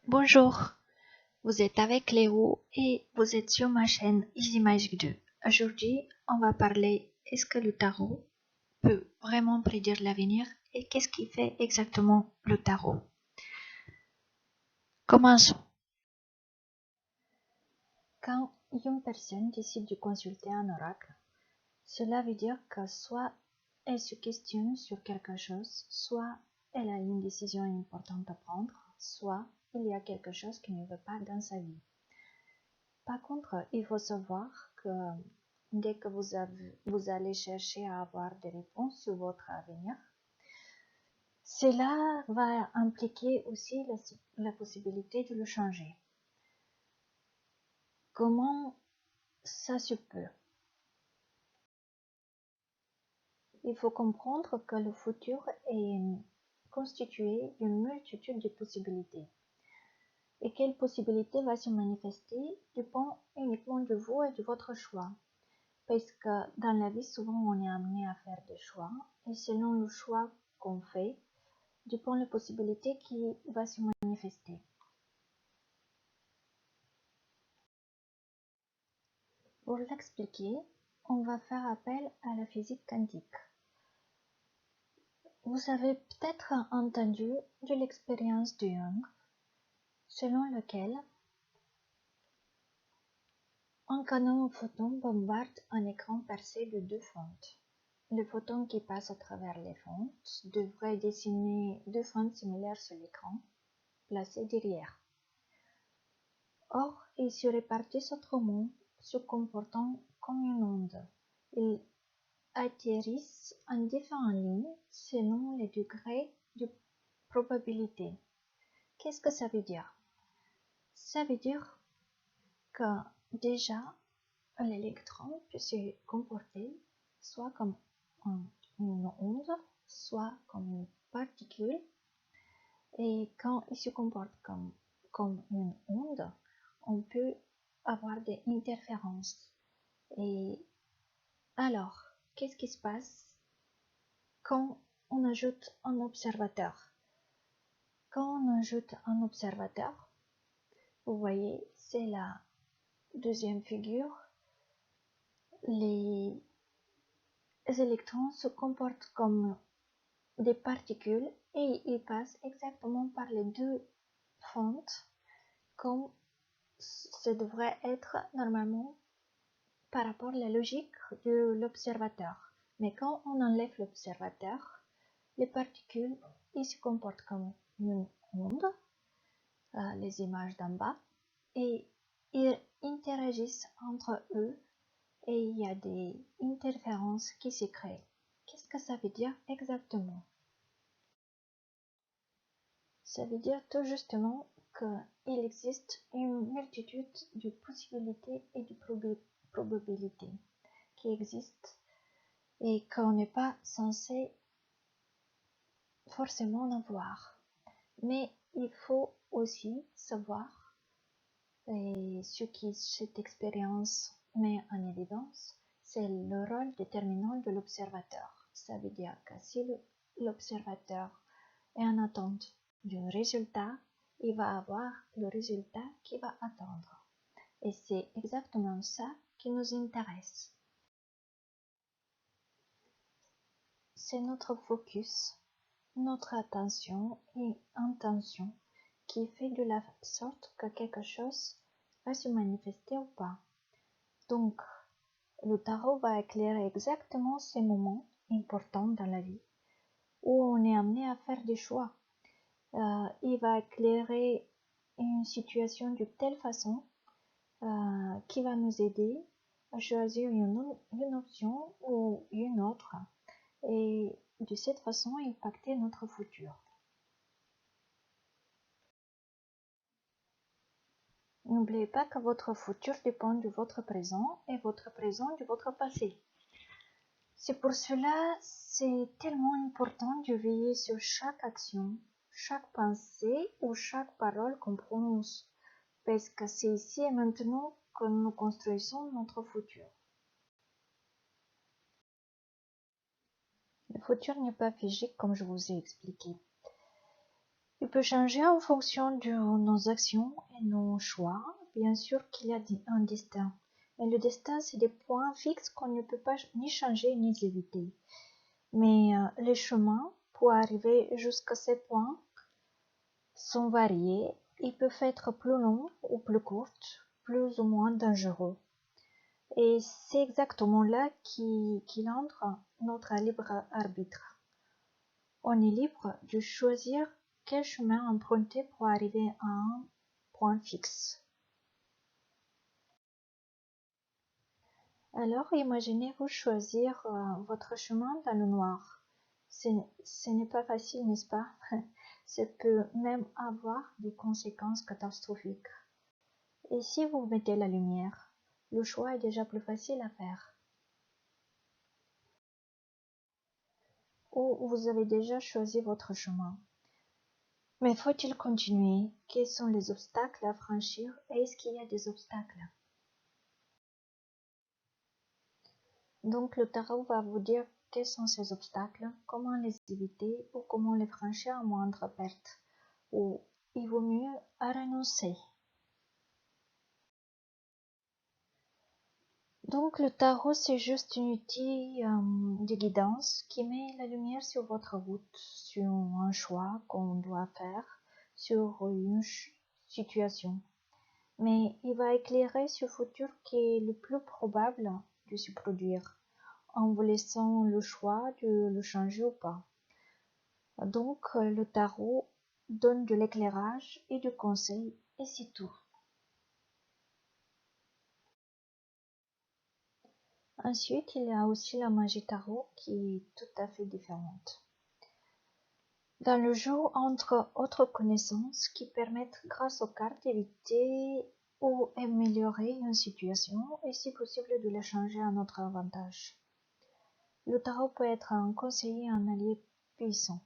Bonjour, vous êtes avec Léo et vous êtes sur ma chaîne Easy Magic 2. Aujourd'hui, on va parler est-ce que le tarot peut vraiment prédire l'avenir et qu'est-ce qui fait exactement le tarot. Commençons. Quand une personne décide de consulter un oracle, cela veut dire que soit elle se questionne sur quelque chose, soit elle a une décision importante à prendre, soit il y a quelque chose qui ne va pas dans sa vie. Par contre, il faut savoir que dès que vous allez chercher à avoir des réponses sur votre avenir, cela va impliquer aussi la possibilité de le changer. Comment ça se peut? Il faut comprendre que le futur est constitué d'une multitude de possibilités. Et quelle possibilité va se manifester dépend uniquement de vous et de votre choix. Parce que dans la vie, souvent, on est amené à faire des choix. Et selon le choix qu'on fait, dépend la possibilité qui va se manifester. Pour l'expliquer, on va faire appel à la physique quantique. Vous avez peut-être entendu de l'expérience de Young, selon laquelle un canon photon bombarde un écran percé de deux fentes. Le photon qui passe à travers les fentes devrait dessiner deux fentes similaires sur l'écran, placées derrière. Or, ils se répartissent autrement, se comportant comme une onde. Ils atterrissent en différentes lignes selon les degrés de probabilité. Qu'est-ce que ça veut dire? Ça veut dire que déjà, l'électron peut se comporter soit comme une onde, soit comme une particule. Et quand il se comporte comme une onde, on peut avoir des interférences. Et alors, qu'est-ce qui se passe quand on ajoute un observateur? Quand on ajoute un observateur, vous voyez, c'est la deuxième figure. Les électrons se comportent comme des particules et ils passent exactement par les deux fentes comme ce devrait être normalement par rapport à la logique de l'observateur. Mais quand on enlève l'observateur, les particules ils se comportent comme une onde, les images d'en bas, et ils interagissent entre eux et il y a des interférences qui se créent. Qu'est-ce que ça veut dire exactement? Ça veut dire tout justement qu'il existe une multitude de possibilités et de probabilités qui existent et qu'on n'est pas censé forcément en avoir. Mais il faut aussi savoir, et ce qui cette expérience met en évidence, c'est le rôle déterminant de l'observateur. Ça veut dire que si l'observateur est en attente d'un résultat, il va avoir le résultat qu'il va attendre. Et c'est exactement ça qui nous intéresse. C'est notre focus, notre attention et intention qui fait de la sorte que quelque chose va se manifester ou pas. Donc, le tarot va éclairer exactement ces moments importants dans la vie où on est amené à faire des choix. Il va éclairer une situation de telle façon qui va nous aider à choisir une option ou une autre et de cette façon impacter notre futur. N'oubliez pas que votre futur dépend de votre présent et votre présent de votre passé. C'est pour cela c'est tellement important de veiller sur chaque action, chaque pensée ou chaque parole qu'on prononce, parce que c'est ici et maintenant que nous construisons notre futur. Le futur n'est pas figé comme je vous ai expliqué. Il peut changer en fonction de nos actions et nos choix. Bien sûr qu'il y a un destin. Mais le destin, c'est des points fixes qu'on ne peut pas ni changer ni éviter. Mais les chemins pour arriver jusqu'à ces points sont variés. Ils peuvent être plus longs ou plus courts, plus ou moins dangereux. Et c'est exactement là qu'il entre notre libre arbitre. On est libre de choisir quel chemin emprunter pour arriver à un point fixe. Alors imaginez-vous choisir votre chemin dans le noir. Ce n'est pas facile, n'est-ce pas? Ça peut même avoir des conséquences catastrophiques. Et si vous mettez la lumière, le choix est déjà plus facile à faire. Ou vous avez déjà choisi votre chemin. Mais faut-il continuer? Quels sont les obstacles à franchir? Est-ce qu'il y a des obstacles? Donc le tarot va vous dire quels sont ces obstacles, comment les éviter ou comment les franchir à moindre perte. Ou il vaut mieux à renoncer. Donc le tarot, c'est juste un outil de guidance qui met la lumière sur votre route, sur un choix qu'on doit faire, sur une situation. Mais il va éclairer ce futur qui est le plus probable de se produire, en vous laissant le choix de le changer ou pas. Donc le tarot donne de l'éclairage et du conseil, et c'est tout. Ensuite, il y a aussi la magie tarot qui est tout à fait différente. Dans le jeu, entre autres connaissances qui permettent grâce aux cartes d'éviter ou améliorer une situation et si possible de la changer à notre avantage. Le tarot peut être un conseiller, un allié puissant.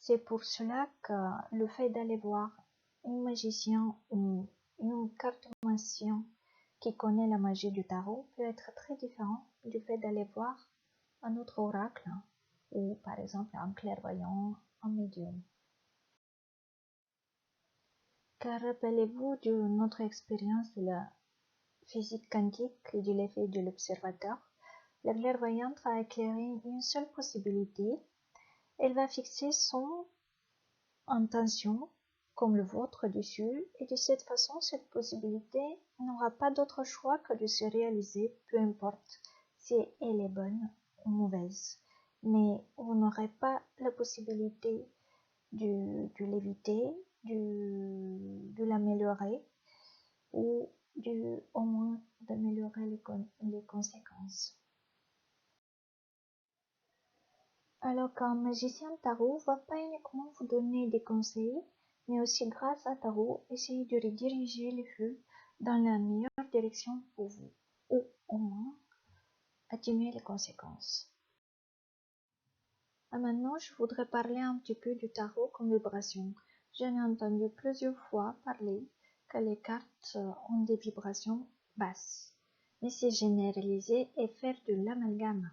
C'est pour cela que le fait d'aller voir un magicien ou une cartomancien qui connaît la magie du tarot peut être très différent du fait d'aller voir un autre oracle ou par exemple un clairvoyant, un médium. Car rappelez-vous de notre expérience de la physique quantique et de l'effet de l'observateur, la clairvoyante va éclairer une seule possibilité. Elle va fixer son intention comme le vôtre dessus et de cette façon cette possibilité n'aura pas d'autre choix que de se réaliser, peu importe si elle est bonne ou mauvaise. Mais vous n'aurez pas la possibilité de l'éviter, de l'améliorer ou au moins d'améliorer les conséquences. Alors qu'un magicien tarot va pas uniquement vous donner des conseils, mais aussi grâce à tarot, essayer de rediriger les flux dans la meilleure direction pour vous, ou au moins atténuer les conséquences. Maintenant, je voudrais parler un petit peu du tarot comme vibration. J'en ai entendu plusieurs fois parler que les cartes ont des vibrations basses, mais c'est généraliser et faire de l'amalgame.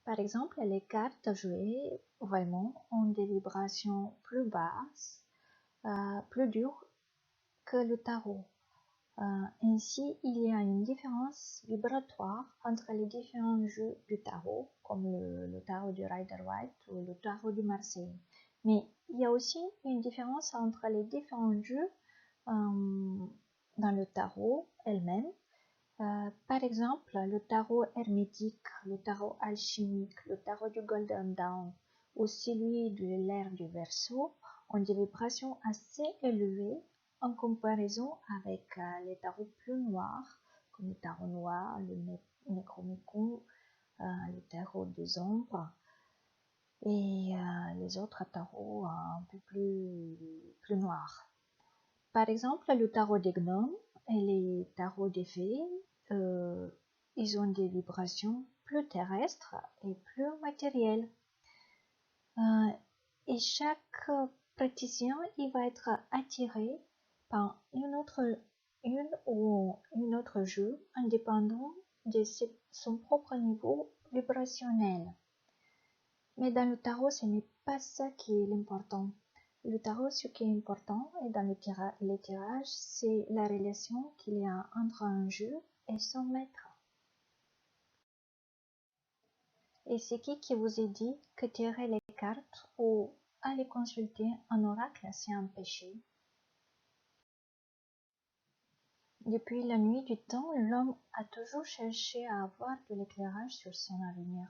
Par exemple, les cartes jouées vraiment ont des vibrations plus basses, plus dures que le tarot. Ainsi, il y a une différence vibratoire entre les différents jeux du tarot, comme le tarot du Rider-Waite ou le tarot du Marseille. Mais il y a aussi une différence entre les différents jeux dans le tarot elle-même. Par exemple, le tarot hermétique, le tarot alchimique, le tarot du Golden Dawn ou celui de l'ère du Verseau ont des vibrations assez élevées en comparaison avec les tarots plus noirs, comme le tarot noir, le Necronomicon, le tarot des ombres et les autres tarots un peu plus noirs. Par exemple, le tarot des gnomes et les tarots des fées, ils ont des vibrations plus terrestres et plus matérielles. Et chaque praticien, il va être attiré par une ou une autre jeu, indépendant de son propre niveau vibrationnel. Mais dans le tarot, ce n'est pas ça qui est l'important. Le tarot, ce qui est important et dans les tirages, c'est la relation qu'il y a entre un jeu et son maître. Et c'est qui vous a dit que tirer les cartes ou aller consulter un oracle, c'est un péché? Depuis la nuit du temps, l'homme a toujours cherché à avoir de l'éclairage sur son avenir.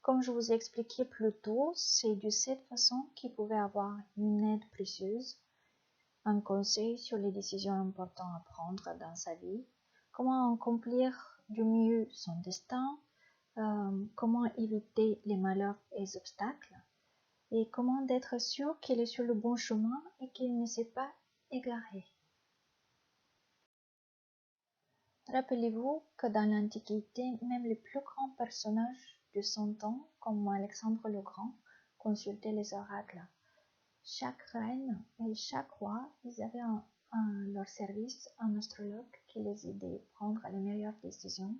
Comme je vous ai expliqué plus tôt, c'est de cette façon qu'il pouvait avoir une aide précieuse, un conseil sur les décisions importantes à prendre dans sa vie, comment accomplir du mieux son destin, comment éviter les malheurs et les obstacles, et comment d'être sûr qu'il est sur le bon chemin et qu'il ne s'est pas égaré. Rappelez-vous que dans l'Antiquité, même les plus grands personnages de son temps, comme Alexandre le Grand, consultaient les oracles. Chaque reine et chaque roi, ils avaient à leur service un astrologue qui les aidait à prendre les meilleures décisions,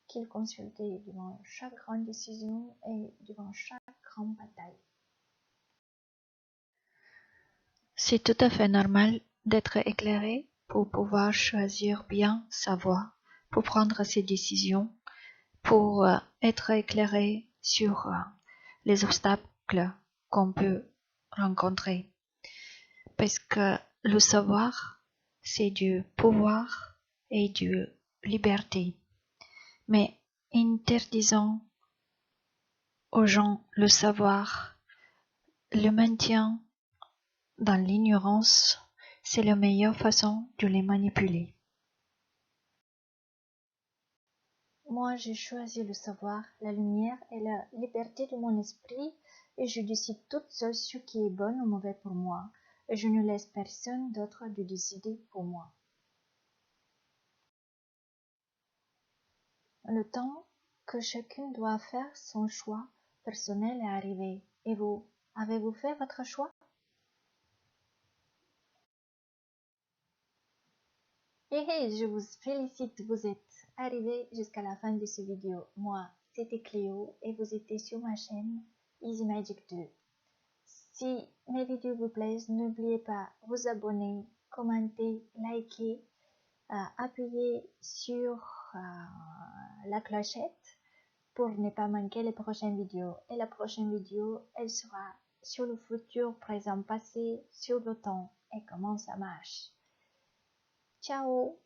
qu'ils consultaient devant chaque grande décision et devant chaque grande bataille. C'est tout à fait normal d'être éclairé pour pouvoir choisir bien sa voie, pour prendre ses décisions, pour être éclairé sur les obstacles qu'on peut rencontrer. Parce que le savoir, c'est du pouvoir et de liberté. Mais interdisant aux gens le savoir, le maintien dans l'ignorance, c'est la meilleure façon de les manipuler. Moi, j'ai choisi le savoir, la lumière et la liberté de mon esprit, et je décide toute seule ce qui est bon ou mauvais pour moi, et je ne laisse personne d'autre de décider pour moi. Le temps que chacun doit faire son choix personnel est arrivé. Et vous, avez-vous fait votre choix? Je vous félicite, vous êtes arrivé jusqu'à la fin de cette vidéo. Moi, c'était Cléo et vous étiez sur ma chaîne Easy Magic 2. Si mes vidéos vous plaisent, n'oubliez pas de vous abonner, commenter, liker, appuyer sur la clochette pour ne pas manquer les prochaines vidéos. Et la prochaine vidéo, elle sera sur le futur, présent, passé, sur le temps et comment ça marche. Ciao!